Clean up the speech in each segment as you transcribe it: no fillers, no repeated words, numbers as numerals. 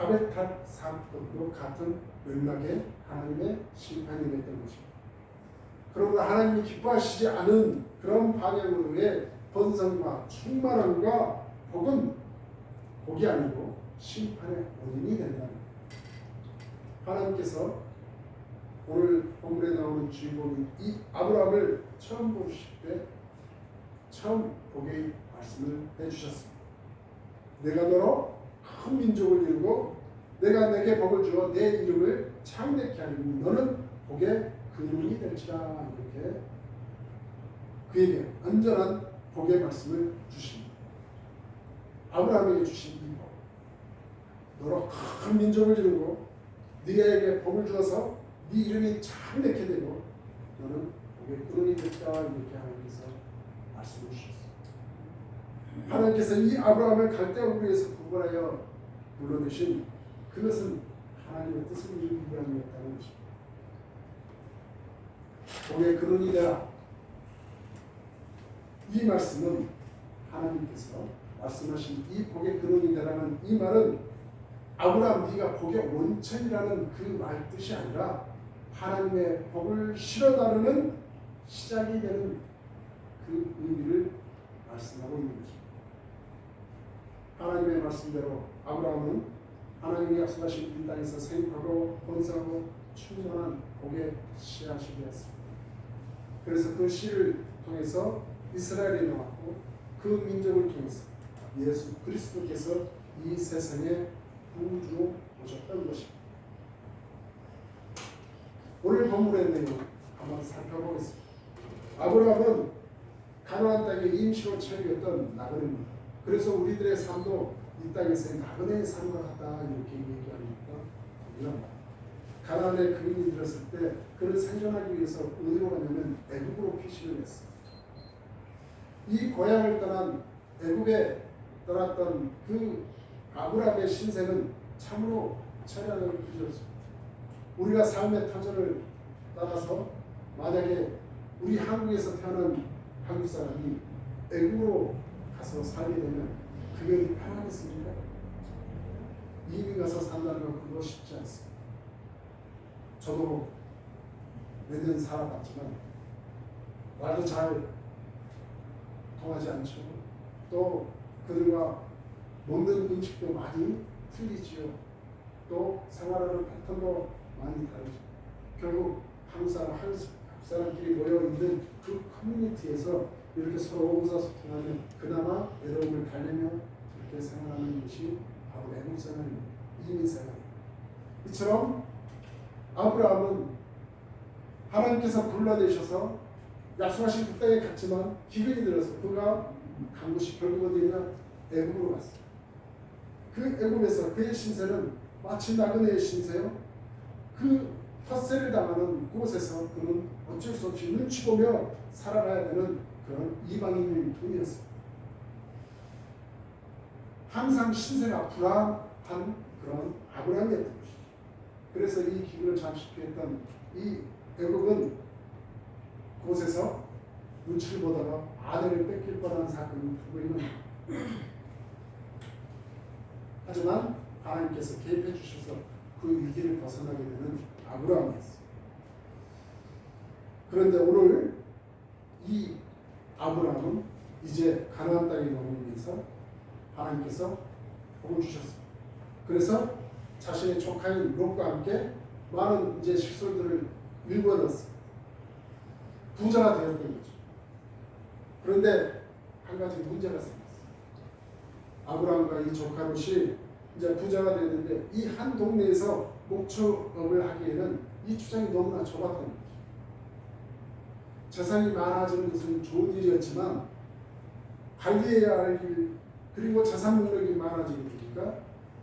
바벨탑 사건도 같은 맥락의 하나님의 심판이 됐던 것입니다. 그러므로 하나님이 기뻐하시지 않은 그런 방향으로의 번성과 충만함과 복은 복이 아니고 심판의 원인이 된다는 거예요. 하나님께서 오늘 본문에 나오는 주인공인 이 아브라함을 처음 보실 때 처음 복의 말씀을 해주셨습니다. 내가 너로 큰 민족을 이루고 내가 내게 복을 주어 내 이름을 창대케 하리니 너는 복의 근원이 될지라. 이렇게 그에게 완전한 복의 말씀을 주십니다. 아브라함에게 주신 이 복, 너로 큰 민족을 이루고 네게 복을 주어서 네 이름이 창대케 되고 너는 복의 근원이 될지라. 이렇게 하나님께서 말씀을 주셨습니다. 하나님께서 이 아브라함을 갈대아우르에서 구원하여 불러내신 그것은 하나님의 뜻을 이루기 위함이었다는 것입니다. 복의 근원이 되라. 이 말씀은 하나님께서 말씀하신 이 복의 근원이 되라는 이 말은 아브라함 네가 복의 원천이라는 그 말 뜻이 아니라 하나님의 복을 실어 나르는 시작이 되는 그 의미를 말씀하고 있는 것입니다. 하나님의 말씀대로 아브라함은 하나님이 약속하신 이 땅에서 생육하고 번성하고 충만한 복의 씨앗이 되었습니다. 그래서 그 씨를 통해서 이스라엘이 나왔고 그 민족을 통해서 예수 그리스도께서 이 세상에 구주로 오셨던 것입니다. 오늘 본문의 내용 한번 살펴보겠습니다. 아브라함은 가나안 땅에 임시로 체류했던 나그네입니다. 그래서 우리들의 삶도 이 땅에서의 나그네의 삶과 같다 이렇게 얘기하니까 가나안에 그인이 들었을 때 그를 생존하기 위해서 어디로 가냐면 애굽으로 피신을 했어요. 이 고향을 떠난 애굽에 떠났던 그 아브라함의 신세는 참으로 찬란하고 부지런했습니다. 우리가 삶의 터전을 따라서 만약에 우리 한국에서 태어난 한국 사람이 애굽으로 가서 살게 되면 그게 편하겠습니까? 이민 가서 산다는 건 그거 쉽지 않습니다. 저도 몇 년 살아봤지만 말도 잘 통하지 않죠. 또 그들과 먹는 음식도 많이 틀리지요. 또 생활하는 패턴도 많이 다르죠. 결국 한국 사람끼리 모여 있는 그 커뮤니티에서 이렇게 서로 의사소통하면 그나마 외로움을 달래며 이렇게 생활하는 것이 바로 애국 생활입니다. 이민 생활입니다. 이처럼 아브라함은 하나님께서 불러내셔서 약속하신 그 땅에 갔지만 기근이 들어서 그가 간 곳이 결국 어디냐? 애굽으로 갔어요. 그 애굽에서 그의 신세는 마치 나그네의 신세요. 그 텃세를 당하는 곳에서 그는 어쩔 수 없이 눈치 보며 살아가야 되는 그런 이방인일 뿐이었습니다. 항상 신세가 불안한 그런 아브라함이었던 것이죠. 그래서 이 기근을 잠시 피했던 이 애굽은 곳에서 눈치를 보다가 아내를 뺏길 뻔한 사건이 두고 있는 하지만 하나님께서 개입해 주셔서 그 위기를 벗어나게 되는 아브라함이었어요. 그런데 오늘 이 아브라함은 이제 가나안 땅에 넘으면서 하나님께서 복을 주셨습니다. 그래서 자신의 조카인 롯과 함께 많은 이제 식솔들을 일궈놨습니다. 부자가 되었던 거죠. 그런데 한 가지 문제가 생겼어요. 아브라함과 이 조카 롯이 이제 부자가 됐는데 이 한 동네에서 목축업을 하기에는 이 주장이 너무나 좁았던 거죠. 재산이 많아지는 것은 좋은 일이었지만 관리해야 할 일, 그리고 재산 목록이 많아지게 되니까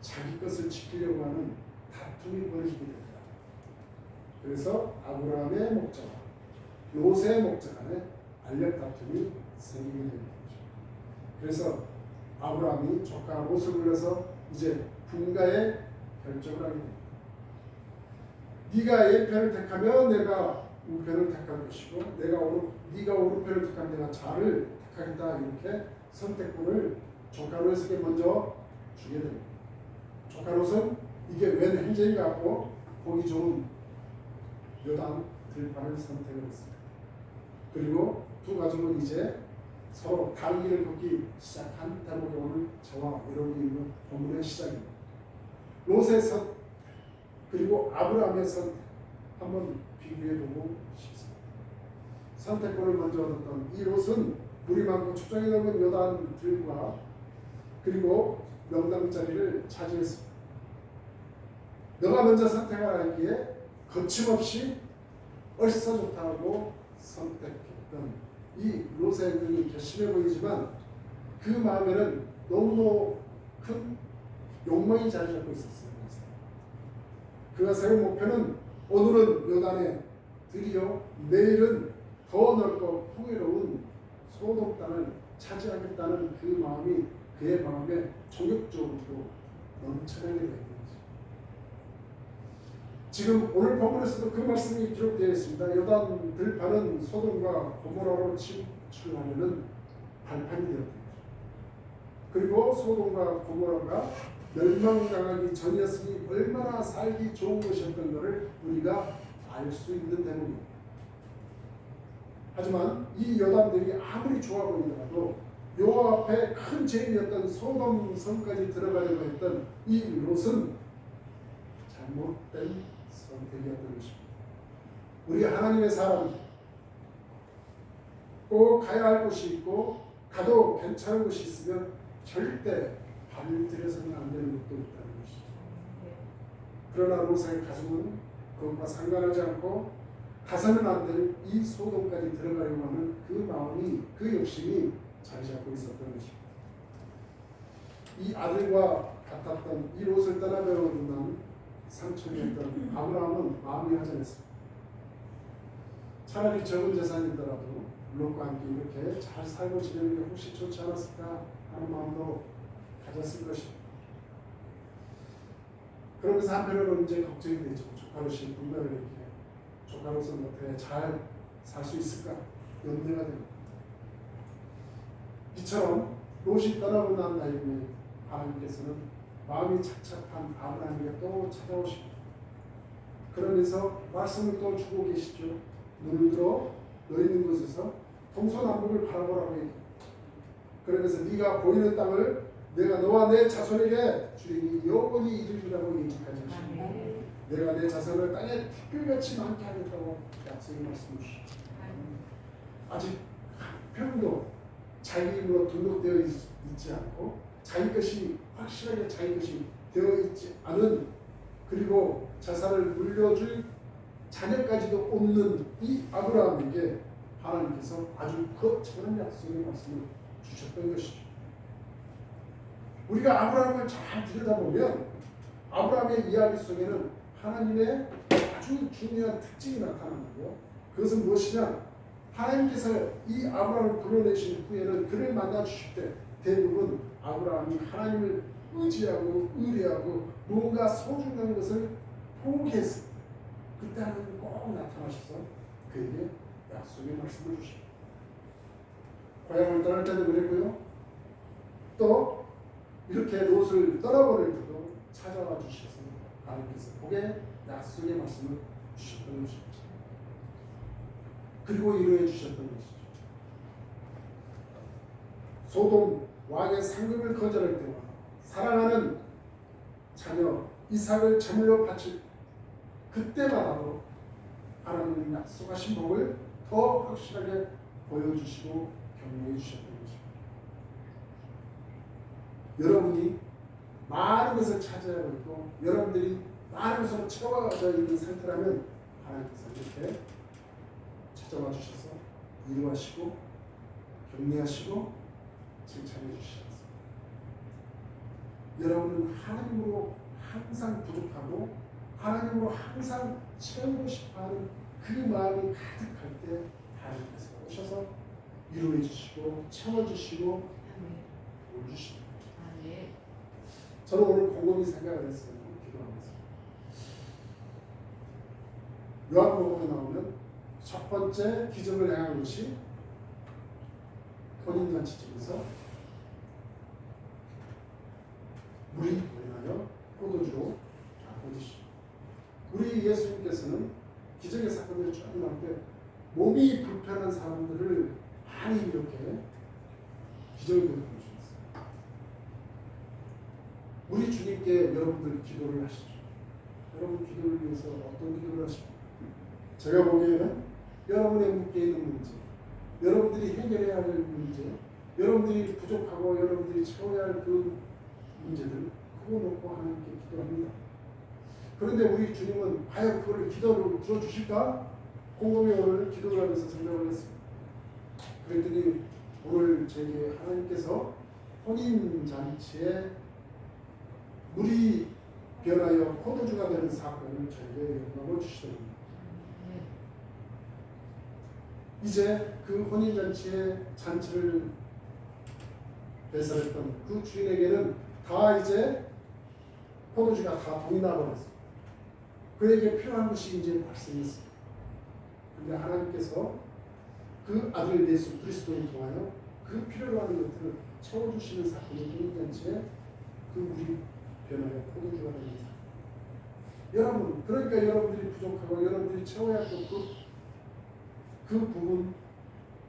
자기 것을 지키려고 하는 다툼이 벌어지게 됩니다. 그래서 아브라함의 목자와 롯의 목자 간에 알력 다툼이 생기게 되는 거죠. 그래서 아브라함이 조카 롯을 불러서 이제 분가의 결정을 하게 됩니다. 네가 왼편을 택하면 내가 우편을 택할 것이고 네가 오른편을 택하면 내가 좌를 택하겠다. 이렇게 선택권을 조카 롯에게 먼저 주게 됩니다. 조카 롯은 이게 웬 행제인가 하고 보기 좋은 요단 들판을 선택을 했습니다. 그리고 두 가족은 이제 서로 다른 길을 걷기 시작한 대목이 오늘 저와 여러분이 읽는 본문의 시작입니다. 롯의 선 그리고 아브라함의 선 한번 비교해보고 싶습니다. 선택권을 먼저 얻었던 이 롯은 물이 많고 초장이 넓은 요단 들과 그리고 명당 자리를 차지했습니다. 너가 먼저 선택하라 하기에 거침없이 얼싸 좋다고 선택했던 이 롯의 행동이 괘씸해 보이지만 그 마음에는 너무너무 큰 욕망이 자리 잡고 있었어요. 그가 세운 목표는 오늘은 요단의 들이요 내일은 더 넓고 풍요로운 소돔 땅을 차지하겠다는 그 마음이 그의 마음에 종격적으로 넘쳐나게 되는 거죠. 지금 오늘 본문에서도 그 말씀이 기록되어 있습니다. 요단 들판은 소돔과 고모라로 진출하려는 발판이 되었다. 그리고 소돔과 고모라가 멸망당하기 전이었으니 얼마나 살기 좋은 것이었던 것을 우리가 알 수 있는 대목입니다. 하지만 이 여단들이 아무리 좋아 보이더라도 여호와 앞에 큰 죄인이었던 소돔 성까지 들어가려고 했던 이 롯은 잘못된 선택이었던 것입니다. 우리 하나님의 사람 꼭 가야 할 곳이 있고 가도 괜찮은 곳이 있으면 절대 발을 들여서는 안 되는 것도 있다는 것이죠. 그러나 롯의 가족은 그것과 상관하지 않고 가서는 안 될 이 소돔까지 들어가려고 하는 그 마음이 그 욕심이 자리 잡고 있었던 것입니다. 이 아들과 같았던 이 롯을 떠나려는 삼촌이었던 아브라함은 마음이 허전했습니다. 차라리 적은 재산이더라도 롯과 함께 이렇게 잘 살고 지내는 게 혹시 좋지 않았을까 하는 마음도 가졌을 것입니다. 그러면서 한편으로는 이제 걱정이 되죠. 조카로시 분별을 이렇게 조카로서는 어떻게 잘 살 수 있을까 염려가 됩니다. 이처럼 롯이 떠나고 난 다음에 하나님께서는 마음이 착착한 아브라함에게 또 찾아오십니다. 그러면서 말씀을 또 주고 계시죠. 눈을 들어 너 있는 곳에서 동서남북을 바라보라고 얘기합니다. 그러면서 네가 보이는 땅을 내가 너와 내 자손에게 주리니 영원히 이루리라고 얘기까지 하십니다. 내가 내 자손을 땅에 특별같이 많게 하겠다고 약속의 말씀을 주시죠. 아직 한 평도 자기 힘으로 등록되어 있지 않고 자기 것이 확실하게 자기 것이 되어 있지 않은 그리고 자산을 물려줄 자녀까지도 없는 이 아브라함에게 하나님께서 아주 거창한 약속의 말씀을 주셨던 것이죠. 우리가 아브라함을 잘 들여다보면 아브라함의 이야기 속에는 하나님의 아주 중요한 특징이 나타나는데요. 그것은 무엇이냐? 하나님께서 이 아브라함을 불러내신 후에는 그를 만나 주실 때 대부분 아브라함이 하나님을 의지하고 의뢰하고 뭔가 소중한 것을 포기했습니다. 그때 하나님이 꼭 나타나셔서 그에게 약속의 말씀을 주십니다. 고향을 떠날 때도 그랬고요. 또 이렇게 롯을 떠나버릴 때도 찾아와 주셔서 하나님께서 복의 약속의 말씀을 주셨던 것입니다. 그리고 이루어 주셨던 것이죠. 소돔 왕의 상급을 거절할 때와 사랑하는 자녀 이삭을 제물로 바칠 그때마다도 하나님의 약속하신 복을 더 확실하게 보여주시고 격려해 주셨던 것입니다. 여러분이 많은 것을 차지하고 있고 여러분들이 많은 것으로 채워져 있는 상태라면 하나님께서 이렇게 찾아와 주셔서 이루하시고 격려하시고 칭찬해 주시지 않습니다. 여러분은 하나님으로 항상 부족하고 하나님으로 항상 채우고 싶어하는 그 마음이 가득할 때 하나님께서 오셔서 이루어 주시고 채워주시고 도와주십니다. 저는 오늘 곰곰이 생각을 했어요. 기도하면서 요한복음에 나오면 첫 번째 기적을 행한 것이 혼인잔치집에서 물이 보이나요? 포도주로 예수님께서는 기적의 사건들이 쭉 나올 때 몸이 불편한 사람들을 많이 이렇게 기적을 보여주셨어요. 우리 주님께 여러분들 기도를 하시죠. 여러분 기도를 위해서 어떤 기도를 하십니까? 제가 보기에는 여러분의 묶여 있는 문제, 여러분들이 해결해야 할 문제, 여러분들이 부족하고 여러분들이 채워야 할 그 문제들 그거 놓고 하나님께 기도합니다. 그런데 우리 주님은 과연 그거를 기도를 들어주실까? 곰곰이 오늘 기도를 하면서 생각을 했습니다. 그랬더니 오늘 제게 하나님께서 혼인잔치에 물이 변하여 포도주가 되는 사건을 저에게 영감을 주시더군요. 이제 그 혼인잔치의 잔치를 배설했던 그 주인에게는 다 이제 포도주가 다 동이 나버렸습니다. 그에게 필요한 것이 이제 발생했습니다. 그런데 하나님께서 그 아들 예수 그리스도를 통하여 그 필요로 하는 것들을 채워주시는 사건이 혼인잔치에 그 물이 변하여 포도주가 되는 사건. 여러분, 그러니까 여러분들이 부족하고 여러분들이 채워야 할 그 부분,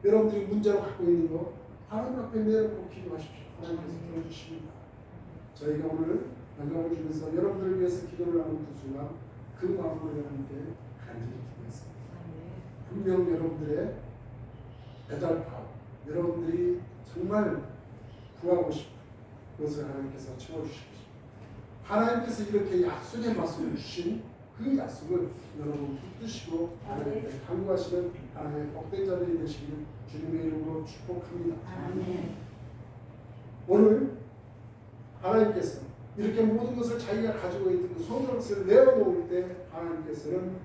여러분들이 문제로 갖고 있는 거 하나님 앞에 내놓고 기도하십시오. 하나님께서 들어주십니다. 저희가 오늘 영광을 주면서 여러분들을 위해서 기도를 하는 그 순간 그 마음으로 여러분께 간절히 기도했습니다. 분명 여러분들의 애달파, 여러분들이 정말 구하고 싶은 그것을 하나님께서 채워주십시오. 하나님께서 이렇게 약속의 말씀을 주신 그 약속을 여러분 붙드시고 하나님께 간구하시는 하나님의 복된 자들이 되시기를 주님의 이름으로 축복합니다. 아멘. 오늘 하나님께서 이렇게 모든 것을 자기가 가지고 있는 그 소명을 내어놓을 때 하나님께서는